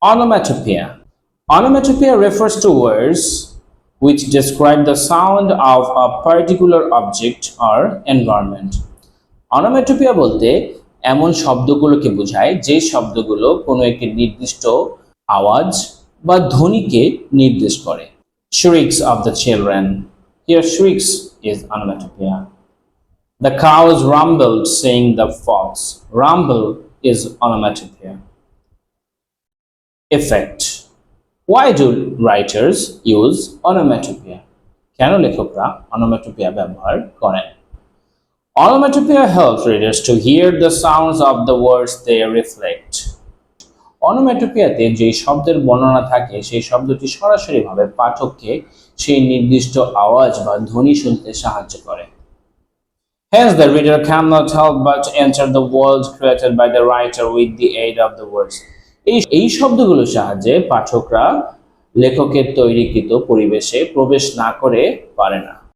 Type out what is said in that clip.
Onomatopoeia. Onomatopoeia refers to words which describe the sound of a particular object or environment. Onomatopoeia বলতে এমন শব্দগুলোকে বোঝায় যে শব্দগুলো কোনো একটি নির্দিষ্ট আওয়াজ বা ধ্বনিকে নির্দেশ করে। Shrieks of the children. Here shrieks is onomatopoeia. The cows rumbled saying the fox. Rumble is onomatopoeia. Effect. Why do writers use onomatopoeia? কেন লেখকরা onomatopoeia ব্যবহার করেন? Onomatopoeia helps readers to hear the sounds of the words they reflect. অনোম্যাটোপেয়াতে যে শব্দের বর্ণনা থাকে সেই শব্দটি সরাসরিভাবে পাঠককে সেই নির্দিষ্ট আওয়াজ বা ধ্বনি শুনতে সাহায্য করে। Hence the reader cannot help but enter the world created by the writer with the aid of the words. এই শব্দগুলোর সাহায্যে পাঠকরা লেখকের তৈরিকৃত পরিবেশে প্রবেশ না করে পারে না।